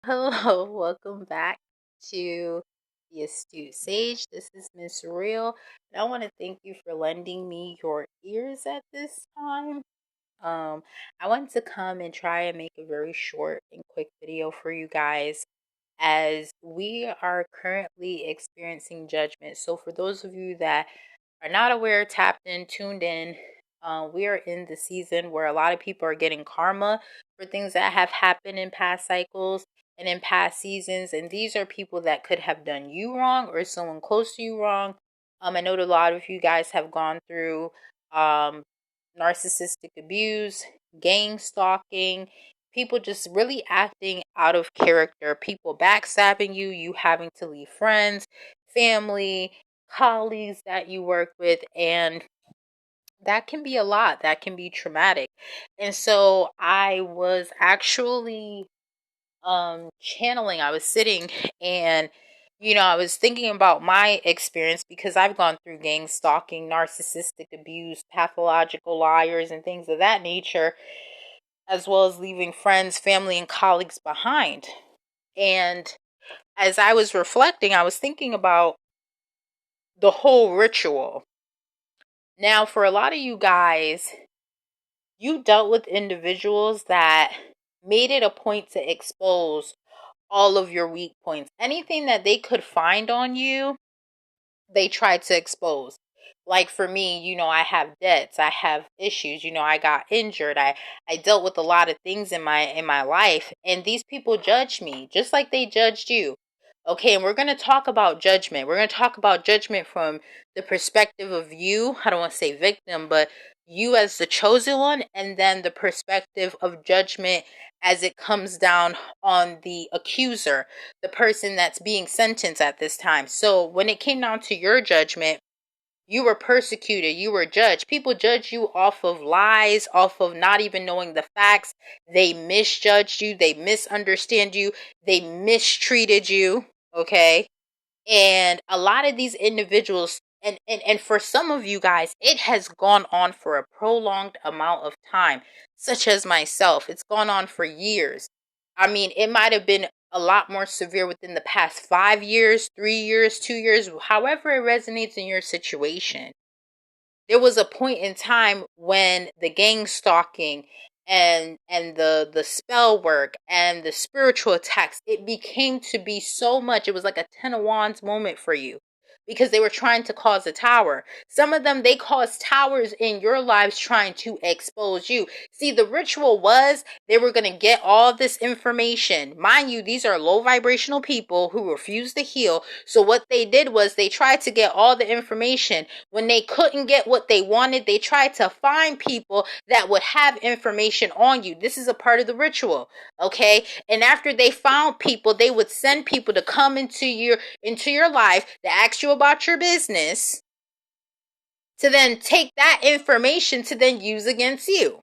Hello, welcome back to the Astute Sage. This is Miss Real, and I want to thank you for lending me your ears at this time. Um, I wanted to come and try and make a very short and quick video for you guys as we are currently experiencing judgment. So, for those of you that are not aware, tapped in, tuned in, we are in the season where a lot of people are getting karma for things that have happened in past cycles and in past seasons. And these are people that could have done you wrong or someone close to you wrong. I know that a lot of you guys have gone through narcissistic abuse, gang stalking, people just really acting out of character, people backstabbing you, you having to leave friends, family, colleagues that you work with, and that can be a lot. That can be traumatic. And so I was actually channeling, I was sitting and I was thinking about my experience because I've gone through gang stalking, narcissistic abuse, pathological liars, and things of that nature, as well as leaving friends, family, and colleagues behind. And as I was reflecting, I was thinking about the whole ritual. Now, for a lot of you guys, you dealt with individuals that made it a point to expose all of your weak points. Anything that they could find on you, they tried to expose. Like for me, I have debts, I have issues, I got injured, I dealt with a lot of things in my life, and these people judged me just like they judged you. Okay, and we're going to talk about judgment. We're going to talk about judgment from the perspective of you. I don't want to say victim, but you as the chosen one, and then the perspective of judgment as it comes down on the accuser, the person that's being sentenced at this time. So when it came down to your judgment, you were persecuted, you were judged. People judge you off of lies, off of not even knowing the facts. They misjudged you, they misunderstand you, they mistreated you, okay? And a lot of these individuals, and for some of you guys, it has gone on for a prolonged amount of time, such as myself. It's gone on for years. I mean, it might have been a lot more severe within the past 5 years, 3 years, 2 years, however it resonates in your situation. There was a point in time when the gang stalking and the spell work and the spiritual attacks, it became to be so much. It was like a 10 of wands moment for you because they were trying to cause a tower. Some of them, they caused towers in your lives trying to expose you. See, the ritual was they were going to get all this information. Mind you, these are low vibrational people who refuse to heal. So what they did was they tried to get all the information. When they couldn't get what they wanted, they tried to find people that would have information on you. This is a part of the ritual, okay? And after they found people, they would send people to come into your life to ask you about your business, to then take that information to then use against you.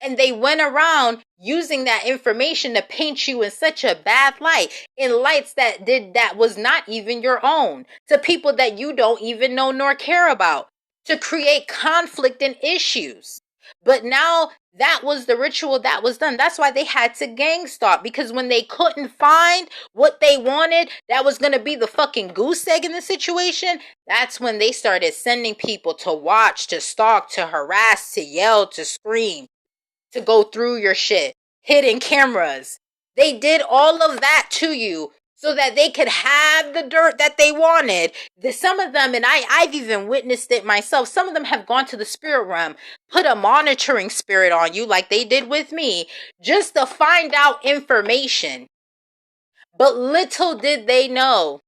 And they went around using that information to paint you in such a bad light, in lights that was not even your own, to people that you don't even know nor care about, to create conflict and issues. But now that was the ritual that was done. That's why they had to gang stalk, because when they couldn't find what they wanted, that was going to be the fucking goose egg in the situation. That's when they started sending people to watch, to stalk, to harass, to yell, to scream, to go through your shit, hidden cameras. They did all of that to you so that they could have the dirt that they wanted. Some of them, and I've even witnessed it myself, some of them have gone to the spirit realm, put a monitoring spirit on you like they did with me, just to find out information. But little did they know,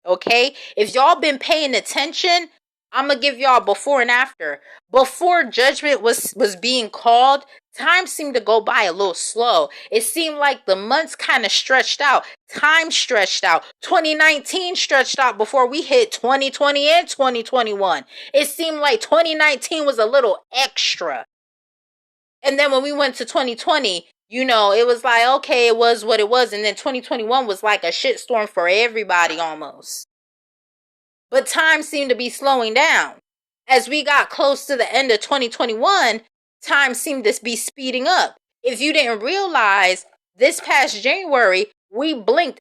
okay? If y'all been paying attention, I'm gonna give y'all before and after. Before judgment was being called, time seemed to go by a little slow. It seemed like the months kind of stretched out. Time stretched out. 2019 stretched out before we hit 2020 and 2021. It seemed like 2019 was a little extra. And then when we went to 2020, it was like, okay, it was what it was. And then 2021 was like a shitstorm for everybody almost. But time seemed to be slowing down. As we got close to the end of 2021, time seemed to be speeding up. If you didn't realize, This past January, we blinked.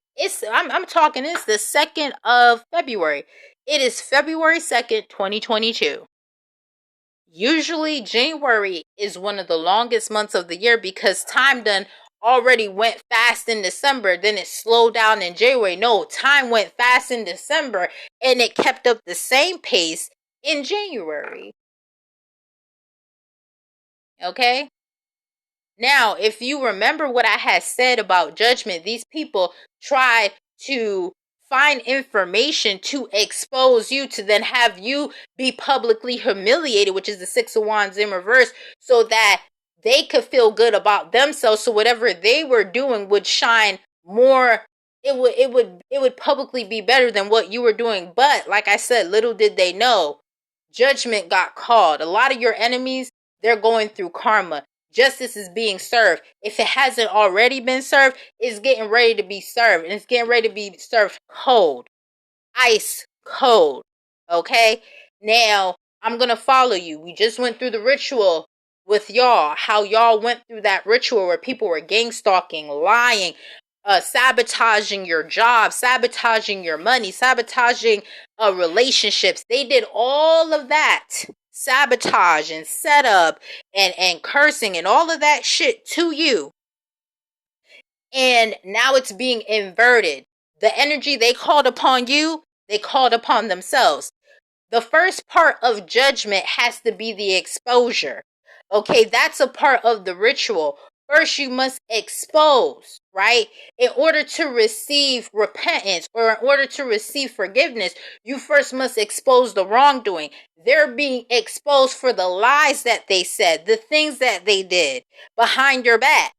I'm talking, it's the 2nd of February. It is February 2nd, 2022. Usually January is one of the longest months of the year because time done already went fast in December, then it slowed down in January. No, time went fast in December and it kept up the same pace in January. Okay? Now, if you remember what I had said about judgment, these people tried to find information to expose you, to then have you be publicly humiliated, which is the Six of Wands in reverse, so that they could feel good about themselves. So whatever they were doing would shine more. It would publicly be better than what you were doing. But like I said, little did they know, judgment got called. A lot of your enemies, they're going through karma. Justice is being served. If it hasn't already been served, it's getting ready to be served. And it's getting ready to be served cold. Ice cold. Okay? Now, I'm going to follow you. We just went through the ritual with y'all. How y'all went through that ritual where people were gang stalking, lying, sabotaging your job, sabotaging your money, sabotaging relationships. They did all of that. Sabotage and setup and cursing and all of that shit to you. And now it's being inverted. The energy they called upon you, they called upon themselves. The first part of judgment has to be the exposure. Okay, that's a part of the ritual. First, you must expose, right? In order to receive repentance or in order to receive forgiveness, you first must expose the wrongdoing. They're being exposed for the lies that they said, the things that they did behind your back.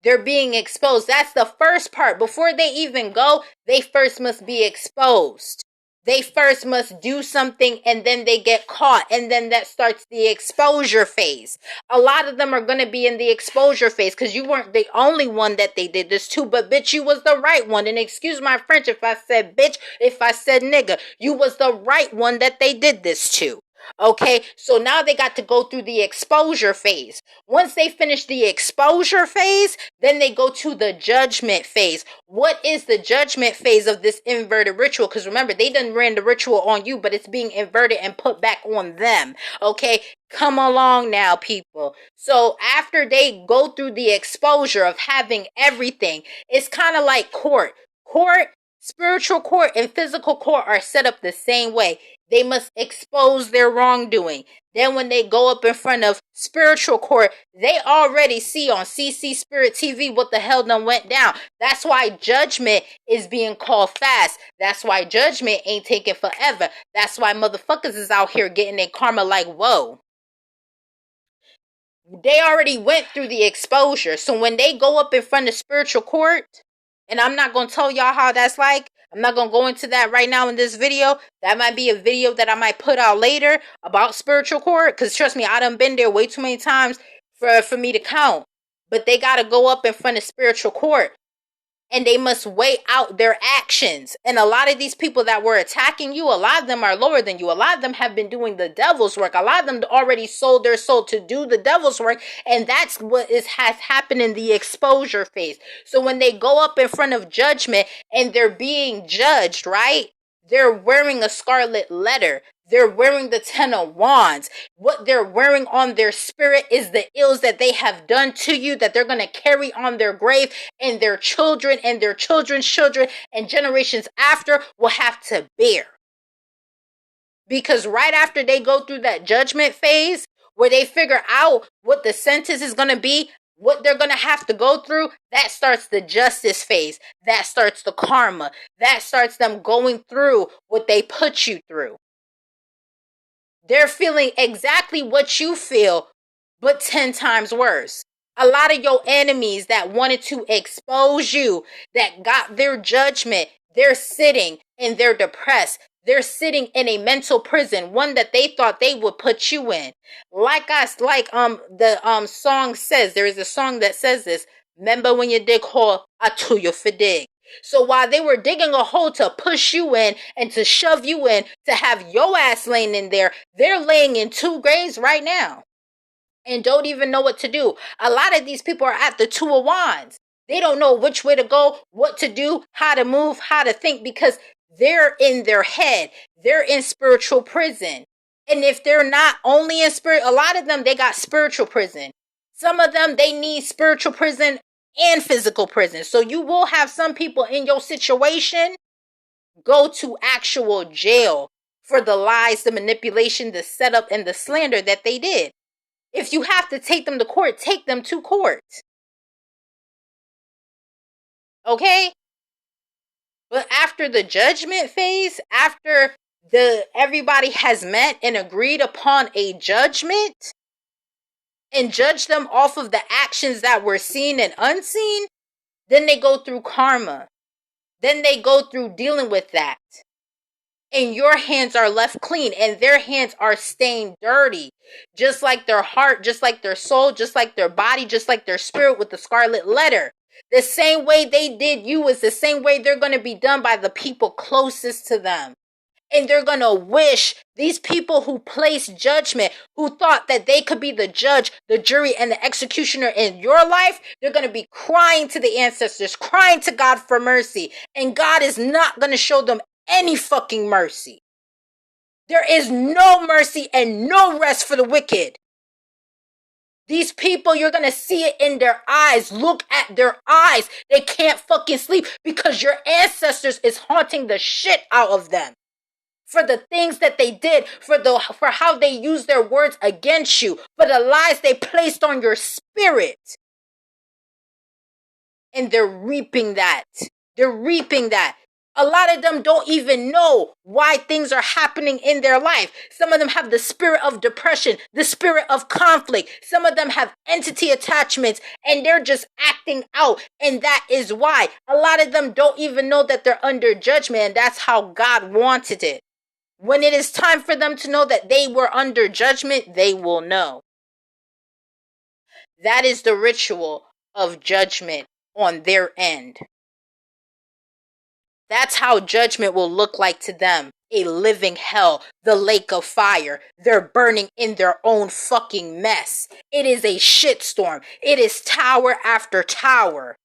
They're being exposed. That's the first part. Before they even go, they first must be exposed. They first must do something and then they get caught. And then that starts the exposure phase. A lot of them are going to be in the exposure phase because you weren't the only one that they did this to. But bitch, you was the right one. And excuse my French if I said bitch, if I said nigga. You was the right one that they did this to. Okay, so now they got to go through the exposure phase. Once they finish the exposure phase, then they go to the judgment phase. What is the judgment phase of this inverted ritual? Because remember, they done ran the ritual on you, but it's being inverted and put back on them. Okay, come along now, people. So after they go through the exposure of having everything, it's kind of like court. Spiritual court and physical court are set up the same way. They must expose their wrongdoing. Then when they go up in front of spiritual court, they already see on CC Spirit TV what the hell done went down. That's why judgment is being called fast. That's why judgment ain't taking forever. That's why motherfuckers is out here getting their karma like, whoa. They already went through the exposure. So when they go up in front of spiritual court, and I'm not going to tell y'all how that's like. I'm not going to go into that right now in this video. That might be a video that I might put out later about spiritual court. Because trust me, I done been there way too many times for me to count. But they got to go up in front of spiritual court. And they must weigh out their actions. And a lot of these people that were attacking you, a lot of them are lower than you. A lot of them have been doing the devil's work. A lot of them already sold their soul to do the devil's work. And that's what has happened in the exposure phase. So when they go up in front of judgment and they're being judged, right? They're wearing a scarlet letter. They're wearing the 10 of Wands. What they're wearing on their spirit is the ills that they have done to you, that they're going to carry on their grave, and their children and their children's children and generations after will have to bear. Because right after they go through that judgment phase, where they figure out what the sentence is going to be, what they're going to have to go through, that starts the justice phase. That starts the karma. That starts them going through what they put you through. They're feeling exactly what you feel, but 10 times worse. A lot of your enemies that wanted to expose you, that got their judgment, they're sitting and they're depressed. They're sitting in a mental prison, one that they thought they would put you in. The song says, there is a song that says this. Remember when you dig hole, I tell you for dig. So while they were digging a hole to push you in and to shove you in, to have your ass laying in there, they're laying in 2 graves right now and don't even know what to do. A lot of these people are at the 2 of Wands. They don't know which way to go, what to do, how to move, how to think, because they're in their head. They're in spiritual prison. And if they're not only in spirit, a lot of them, they got spiritual prison. Some of them, they need spiritual prison and physical prison. So you will have some people in your situation go to actual jail for the lies, the manipulation, the setup, and the slander that they did. If you have to take them to court, take them to court. Okay? But after the judgment phase, after everybody has met and agreed upon a judgment and judge them off of the actions that were seen and unseen, then they go through karma. Then they go through dealing with that. And your hands are left clean and their hands are stained dirty. Just like their heart, just like their soul, just like their body, just like their spirit with the scarlet letter. The same way they did you is the same way they're going to be done by the people closest to them. And they're going to wish these people who placed judgment, who thought that they could be the judge, the jury, and the executioner in your life, they're going to be crying to the ancestors, crying to God for mercy. And God is not going to show them any fucking mercy. There is no mercy and no rest for the wicked. These people, you're going to see it in their eyes. Look at their eyes. They can't fucking sleep because your ancestors is haunting the shit out of them. For the things that they did, for how they used their words against you, for the lies they placed on your spirit. And they're reaping that. They're reaping that. A lot of them don't even know why things are happening in their life. Some of them have the spirit of depression, the spirit of conflict. Some of them have entity attachments and they're just acting out. And that is why a lot of them don't even know that they're under judgment. And that's how God wanted it. When it is time for them to know that they were under judgment, they will know. That is the ritual of judgment on their end. That's how judgment will look like to them. A living hell, the lake of fire. They're burning in their own fucking mess. It is a shitstorm. It is tower after tower.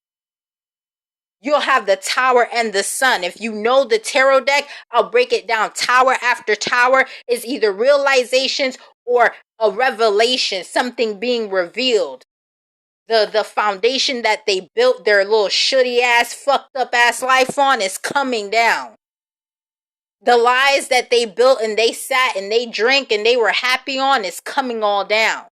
You'll have the tower and the sun. If you know the tarot deck, I'll break it down. Tower after tower is either realizations or a revelation, something being revealed. The foundation that they built their little shitty ass, fucked up ass life on is coming down. The lies that they built and they sat and they drank and they were happy on is coming all down.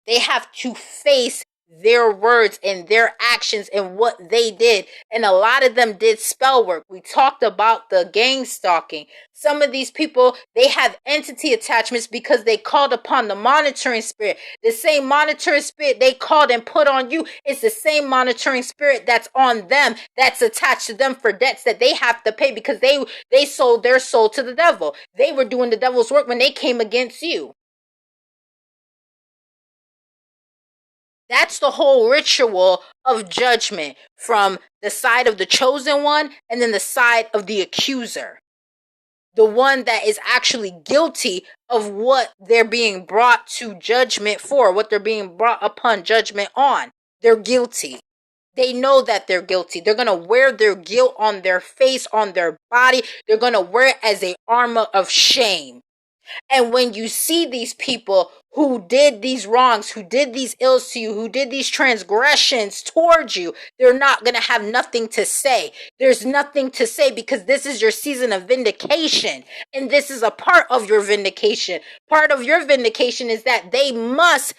They have to face their words and their actions and what they did. And a lot of them did spell work. We talked about the gang stalking. Some of these people, they have entity attachments because they called upon the monitoring spirit. The same monitoring spirit they called and put on you is the same monitoring spirit that's on them, that's attached to them for debts that they have to pay because they sold their soul to the devil. They were doing the devil's work when they came against you. That's the whole ritual of judgment from the side of the chosen one and then the side of the accuser. The one that is actually guilty of what they're being brought to judgment for, what they're being brought upon judgment on. They're guilty. They know that they're guilty. They're going to wear their guilt on their face, on their body. They're going to wear it as an armor of shame. And when you see these people who did these wrongs, who did these ills to you, who did these transgressions towards you, they're not going to have nothing to say. There's nothing to say because this is your season of vindication. And this is a part of your vindication. Part of your vindication is that they must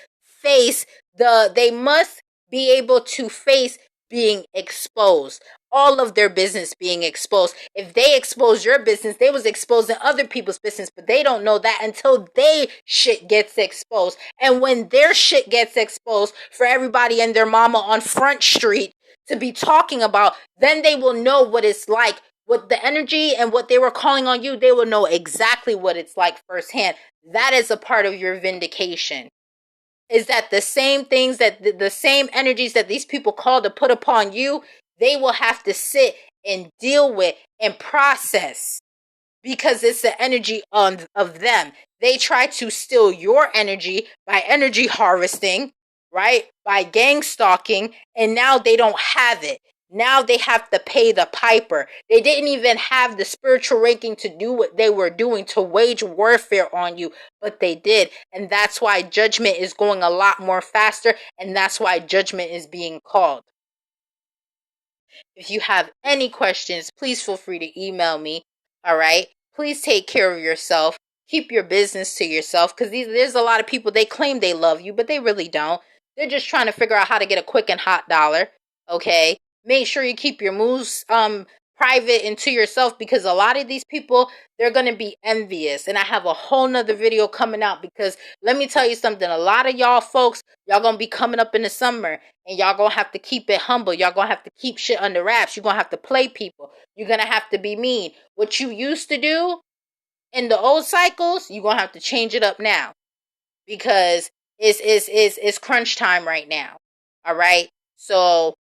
be able to face being exposed. All of their business being exposed. If they expose your business, they was exposing other people's business, but they don't know that until they shit gets exposed. And when their shit gets exposed for everybody and their mama on Front Street to be talking about, then they will know what it's like. With the energy and what they were calling on you, they will know exactly what it's like firsthand. That is a part of your vindication. Is that the same things that the same energies that these people call to put upon you, they will have to sit and deal with and process because it's the energy of them. They try to steal your energy by energy harvesting, right? By gang stalking, and now they don't have it. Now they have to pay the piper. They didn't even have the spiritual ranking to do what they were doing, to wage warfare on you, but they did. And that's why judgment is going a lot more faster, and that's why judgment is being called. If you have any questions, please feel free to email me. All right. Please take care of yourself. Keep your business to yourself, because there's a lot of people, they claim they love you, but they really don't. They're just trying to figure out how to get a quick and hot dollar. Okay. Make sure you keep your moves private and to yourself, because a lot of these people, they're going to be envious. And I have a whole nother video coming out, because let me tell you something. A lot of y'all folks, y'all going to be coming up in the summer, and y'all gonna have to keep it humble. Y'all gonna have to keep shit under wraps. You're gonna have to play people. You're gonna have to be mean. What you used to do in the old cycles, you're gonna have to change it up now, because it's crunch time right now. All right. So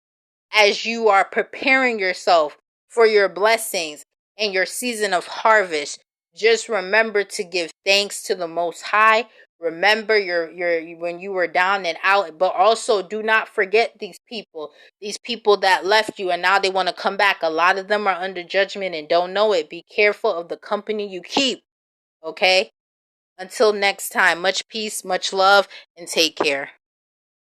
as you are preparing yourself for your blessings and your season of harvest, just remember to give thanks to the Most High. Remember your when you were down and out, but also do not forget these people that left you and now they want to come back. A lot of them are under judgment and don't know it. Be careful of the company you keep. Okay? Until next time, much peace, much love, and take care.